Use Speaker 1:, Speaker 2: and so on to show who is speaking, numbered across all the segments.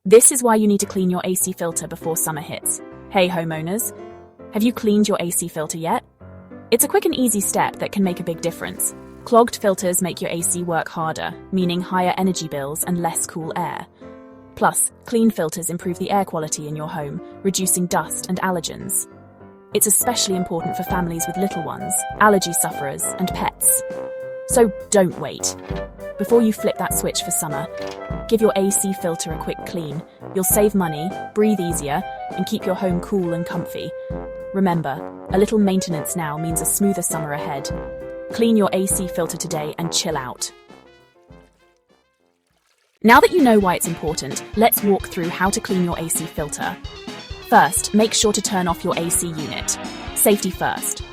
Speaker 1: This is why you need to clean your AC filter before summer hits. Hey homeowners, have you cleaned your AC filter yet? It's a quick and easy step that can make a big difference. Clogged filters make your AC work harder, meaning higher energy bills and less cool air. Plus, clean filters improve the air quality in your home, reducing dust and allergens. It's especially important for families with little ones, allergy sufferers, and pets. So don't wait. Before you flip that switch for summer, give your AC filter a quick clean. You'll save money, breathe easier, and keep your home cool and comfy. Remember, a little maintenance now means a smoother summer ahead. Clean your AC filter today and chill out. Now that you know why it's important, let's walk through how to clean your AC filter. First, make sure to turn off your AC unit. Safety first.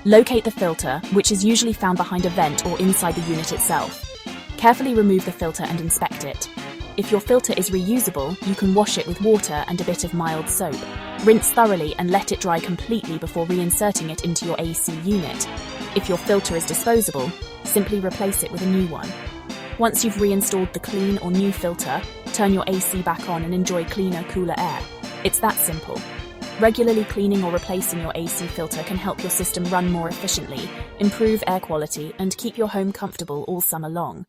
Speaker 1: Locate the filter, which is usually found behind a vent or inside the unit itself. Carefully remove the filter and inspect it. If your filter is reusable, you can wash it with water and a bit of mild soap. Rinse thoroughly and let it dry completely before reinserting it into your AC unit. If your filter is disposable, simply replace it with a new one. Once you've reinstalled the clean or new filter, turn your AC back on and enjoy cleaner, cooler air. It's that simple. Regularly cleaning or replacing your AC filter can help your system run more efficiently, improve air quality, and keep your home comfortable all summer long.